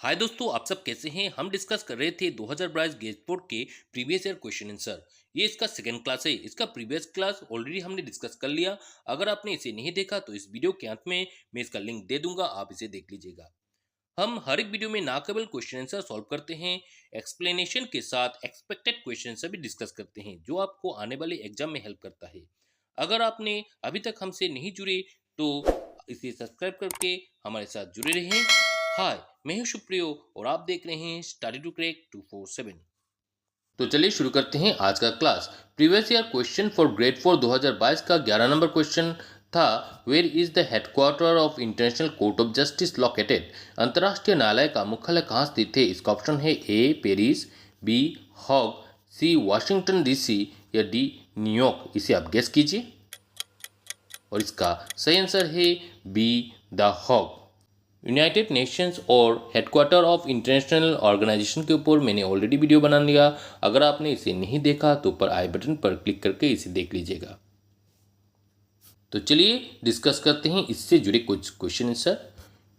हाय दोस्तों, आप सब कैसे हैं। हम डिस्कस कर रहे थे 2022 गेट बोर्ड के प्रीवियस ईयर क्वेश्चन आंसर। ये इसका सेकंड क्लास है। इसका प्रीवियस क्लास ऑलरेडी हमने डिस्कस कर लिया। अगर आपने इसे नहीं देखा तो इस वीडियो के अंत में मैं इसका लिंक दे दूंगा, आप इसे देख लीजिएगा। हम हर एक वीडियो में ना केवल क्वेश्चन आंसर सॉल्व करते हैं, एक्सप्लेनेशन के साथ एक्सपेक्टेड क्वेश्चन से भी डिस्कस करते हैं, जो आपको आने वाले एग्जाम में हेल्प करता है। अगर आपने अभी तक हमसे नहीं जुड़े तो इसे सब्सक्राइब करके हमारे साथ जुड़े रहें। हाय, मैं हूं सुप्रियो और आप देख रहे हैं स्टडी टू क्रैक 247। तो चलिए शुरू करते हैं आज का class. Previous year question for grade 4 2022 का 11 नंबर क्वेश्चन था, where is the headquarter of international court of justice located. अंतर्राष्ट्रीय न्यायालय का मुख्यालय कहाँ स्थित है। इसका ऑप्शन है A Paris, B Hague, C Washington DC या डी न्यूयॉर्क। इसे आप गेस कीजिए और इसका सही आंसर है B the Hague. United Nations और हेडक्वार्टर ऑफ इंटरनेशनल ऑर्गेनाइजेशन के ऊपर मैंने ऑलरेडी वीडियो बना लिया। अगर आपने इसे नहीं देखा तो ऊपर आई बटन पर क्लिक करके इसे देख लीजिएगा। तो चलिए डिस्कस करते हैं इससे जुड़े कुछ क्वेश्चन आंसर।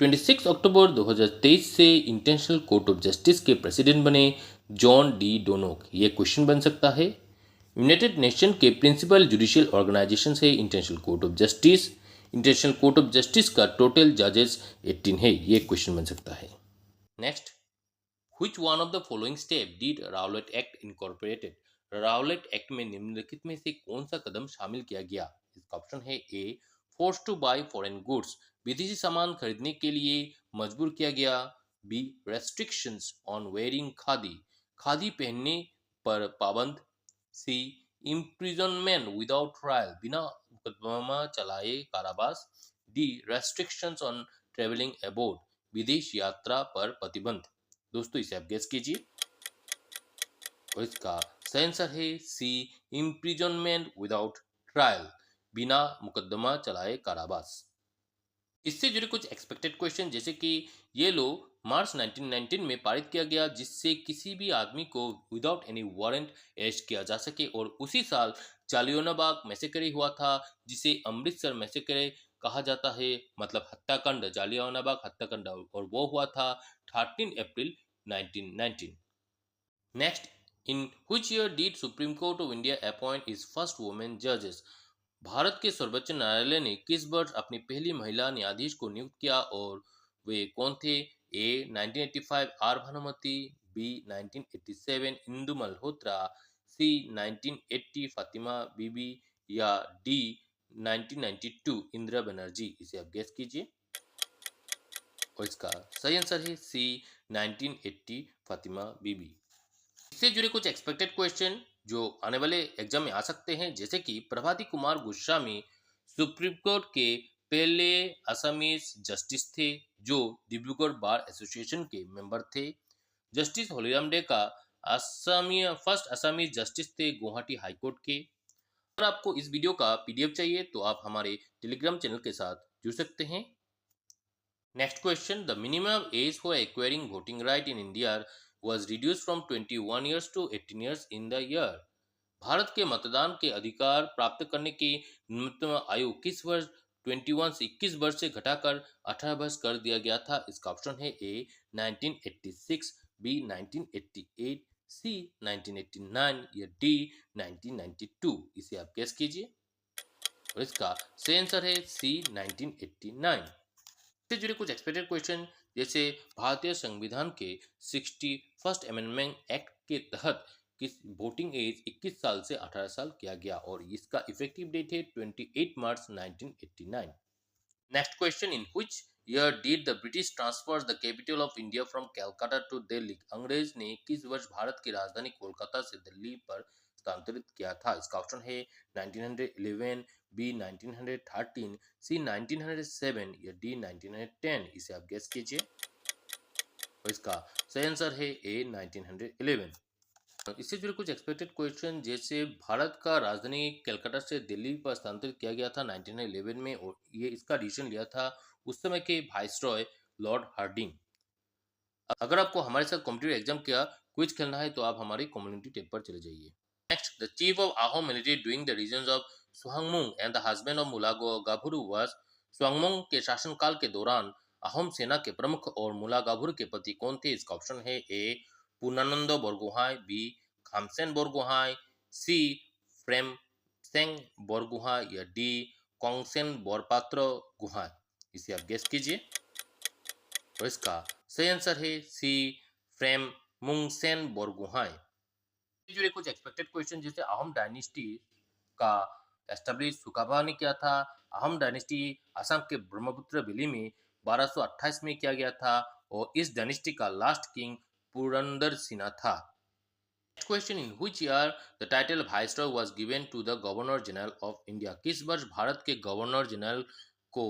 26 अक्टूबर 2023 से इंटरनेशनल कोर्ट ऑफ जस्टिस के प्रेसिडेंट बने जॉन डी डोनोक। ये क्वेश्चन बन सकता है। यूनाइटेड नेशन के प्रिंसिपल जुडिशियल ऑर्गेनाइजेशन है international court of justice. International court of justice का टोटल जजेस 18 है। ये क्वेश्चन बन सकता है। Next, which one of the following step did Rowlatt act incorporated. Rowlatt act में निम्नलिखित में से कौन सा कदम शामिल किया गया। इसका ऑप्शन है A force to buy foreign goods, विदेशी सामान खरीदने के लिए मजबूर किया गया। B restrictions on wearing khadi, khadi पहनने पर पाबंद। सी इम्प्रिजनमेंट विदाउट ट्रायल, बिना मुकदमा चलाए कारावास। D restrictions on travelling abroad, विदेश यात्रा पर प्रतिबंध। दोस्तों इसे आप गेस कीजिए और इसका सही आंसर है सी इम्प्रिजनमेंट विदाउट ट्रायल, बिना मुकदमा चलाए कारावास। इससे जुड़े कुछ एक्सपेक्टेड क्वेश्चन, जैसे कि ये लो मार्च 1919 में पारित किया गया, जिससे किसी भी आदमी को विदाउट एनी वारंट अरेस्ट किया जा सके। और उसी साल जालियानवाला मैसेकर हुआ था, जिसे अमृतसर मैसेकर कहा जाता है, मतलब हत्याकांड, जालियानवाला हत्याकांड, और वो हुआ था 13 अप्रैल 1919। Next, in which year did Supreme Court of India appoint is first women जजेस। भारत के सर्वोच्च न्यायालय ने किस वर्ष अपनी पहली महिला न्यायाधीश को नियुक्त किया और वे कौन थे। ए 1985 आर भानुमति, बी 1987 इंदु मल्होत्रा, सी 1980 फातिमा बीबी या डी 1992 इंदिरा बनर्जी। इसे आप गेस कीजिए और इसका सही आंसर है सी 1980 फातिमा बीबी। इससे जुड़े कुछ एक्सपेक्टेड क्वेश्चन जो आने वाले एग्जाम में आ सकते हैं, जैसे कि प्रभाती कुमार गोस्वामी सुप्रीम कोर्ट के पहले असमीज जस्टिस थे, जो डिब्रूगढ़ बार एसोसिएशन के मेंबर थे। जस्टिस हॉलीराम डे का असमी फर्स्ट असमीज जस्टिस थे गुवाहाटी हाईकोर्ट के। अगर आपको इस वीडियो का पीडीएफ चाहिए तो आप हमारे टेलीग्राम चैनल के साथ जुड़ सकते हैं। Next question, the minimum age for acquiring voting right in India was reduced from 21 years to 18 years in the year। Bharat के मतदान के अधिकार प्राप्त करने की न्यूनतम आयु किस वर्ष 21 से 21 वर्ष से घटाकर 18 वर्ष कर दिया गया था। इसका ऑप्शन है ए 1986, बी 1988, सी 1989 या डी 1992। इसे आप गेस कीजिए और इसका सही आंसर है सी 1989। से जुड़े कुछ एक्सपेक्टेड क्वेश्चन, जैसे भारतीय संविधान के 61st अमेंडमेंट एक्ट के तहत किस वोटिंग एज 21 साल से 18 साल किया गया और इसका इफेक्टिव डेट है 28 मार्च 1989। Next question, in which year did the British transfer the capital of India from Calcutta to Delhi. अंग्रेज ने किस वर्ष भारत की राजधानी कोलकाता से दिल्ली पर स्थानांतरित किया था। इसका ऑप्शन है 1911, बी 1913, सी 1907 या डी 1910। इसे आप गेस कीजिए और इसका सही आंसर है ए 1911। इससे जुड़े कुछ एक्सपेक्टेड क्वेश्चन, जैसे भारत का राजधानी कलकत्ता से दिल्ली पर स्थानांतरित किया गया था 1911 में, और ये इसका डिसीजन लिया था उस समय के वाइसरॉय लॉर्ड हार्डिंग। अगर आपको हमारे साथ कॉम्पिटिटिव एग्जाम का क्विज खेलना है तो आप हमारी कम्युनिटी टैब पर चले जाइए। Next, the chief of Ahom military during the regions of Swangmung and the husband of Mula Gabharu was. Swangmung के शासनकाल के दौरान अहोम सेना के प्रमुख और मूलागाभुर के पति कौन थे? इसका ऑप्शन है ए पूर्णानंद बरगोहाई, बी खामसेन बरगोहाई, सी फ्रेमसेंग बरगोहाई या डी कॉन्गसेन बरपात्र गुहाई। इसे आप गेस कीजिए और इसका सही आंसर है सी फ्रेम मुंगसेन बरगोहाई। जुड़े कुछ एक्सपेक्टेड क्वेश्चन जैसे अहोम डायनेस्टी का एस्टेब्लिश सुकाबा ने किया था। अहोम डायनेस्टी असम के ब्रह्मपुत्र वैली में 1228 में किया गया था और इस डायनेस्टी का लास्ट किंग पुरंदर सिन्हा था। Next question, in which year the title viceroy was given to the governor general of India? किस वर्ष भारत के गवर्नर जनरल को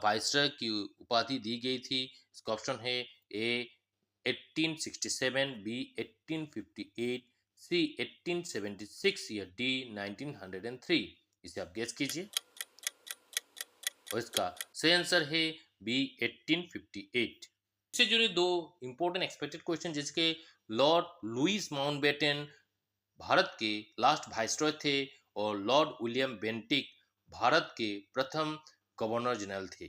वाइसरॉय की उपाधि दी गई थी? इसका ऑप्शन है ए 1867, बी 1858, सी 1876 या डी 1903। इसे आप गेस कीजिए और इसका सही आंसर है बी 1858। इससे जुड़े दो इंपॉर्टेंट एक्सपेक्टेड क्वेश्चन जिसके लॉर्ड लुईस माउंटबेटन भारत के लास्ट वाइसरॉय थे और लॉर्ड विलियम बेंटिक भारत के प्रथम गवर्नर जनरल थे।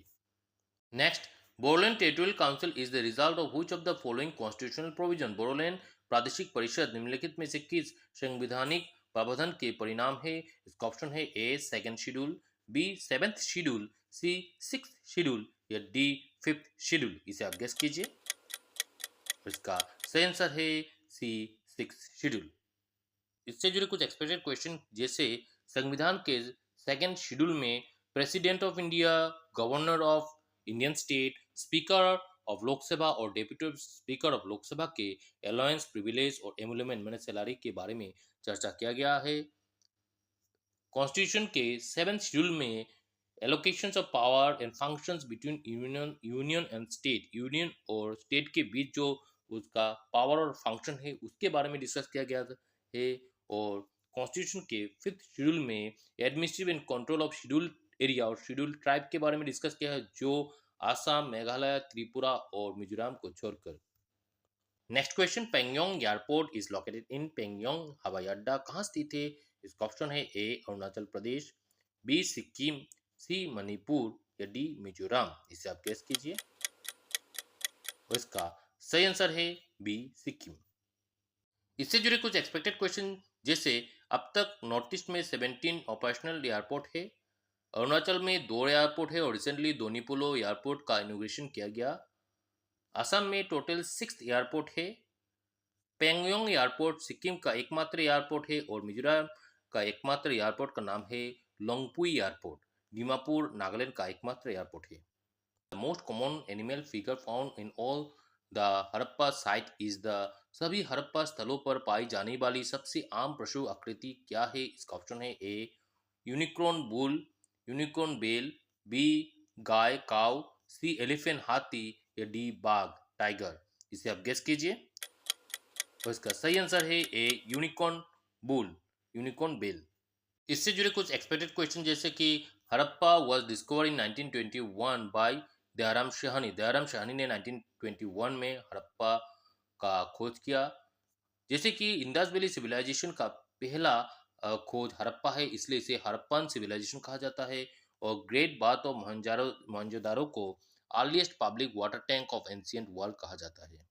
Next, Bodoland territorial council is the result of which of the following constitutional provision? Bodoland प्रादेशिक परिषद निम्नलिखित में से किस संवैधानिक प्रावधान के परिणाम है? इसका ऑप्शन है A second schedule, B seventh schedule, C sixth schedule या डी फिफ्थ शेड्यूल। इसे आप गेस कीजिए। इसका सही आंसर है सी सिक्स्थ शेड्यूल। इससे जुड़े कुछ एक्सपेक्टेड क्वेश्चन जैसे संविधान के सेकंड शेड्यूल में president of India, governor of Indian state, speaker of Lok Sabha और डेप्यूटी स्पीकर ऑफ लोकसभा के अलायंस, प्रिविलेज और एमुलमेंट मैंने सैलरी के बारे में चर्चा किया गया है। कॉन्स्टिट्यूशन के सेवेंथ शेड्यूल में allocations of power and functions between union and state, union और स्टेट के बीच जो उसका पावर और फंक्शन है उसके बारे में डिस्कस किया गया है। और कॉन्स्टिट्यूशन के फिफ्थ शेड्यूल में administrative and control of schedule area और शेड्यूल ट्राइब के बारे में डिस्कस किया है जो आसाम, मेघालय, त्रिपुरा और मिजोरम को छोड़कर। Next question, Pangong airport is located in Pangong हवाई अड्डा कहाँ स्थित है? इसका ऑप्शन है ए अरुणाचल प्रदेश, बी सिक्किम, सी मणिपुर या डी मिजोरम। इसे आप गेस कीजिए और इसका सही आंसर है बी सिक्किम। इससे जुड़े कुछ एक्सपेक्टेड क्वेश्चन जैसे अब तक नॉर्थ ईस्ट में 17 ऑपरेशनल एयरपोर्ट है, अरुणाचल में 2 एयरपोर्ट है और रिसेंटली दोनीपोलो एयरपोर्ट का इनोग्रेशन किया गया। असम में टोटल 6 एयरपोर्ट है। पेंगोंग एयरपोर्ट सिक्किम का एकमात्र एयरपोर्ट है और मिजोरम का एकमात्र एयरपोर्ट का नाम है लोंगपुई एयरपोर्ट। दीमापुर नागालैंड का एकमात्र एयरपोर्ट है। The most common animal figure found in all the Harappa site is the सभी हड़प्पा स्थलों पर पाई जाने वाली सबसे आम पशु आकृति क्या है? इसका ऑप्शन है A unicorn bull, unicorn bell, B गाय काऊ, सी एलिफेंट हाथी या डी बाघ टाइगर। इसे आप गेस कीजिए और इसका सही आंसर है A unicorn bull, unicorn bell. इससे जुड़े कुछ एक्सपेक्टेड क्वेश्चन जैसे कि Harappa was discovered in 1921 by Dayaram Sahni. Dayaram Sahni ने 1921 में हड़प्पा का खोज किया। जैसे कि इंडस वैली सिविलाइजेशन का पहला खोज हड़प्पा है इसलिए इसे हड़प्पन सिविलाइजेशन कहा जाता है। और ग्रेट बाथ ऑफ मोहनजोदारो को earliest public water tank of ancient world कहा जाता है।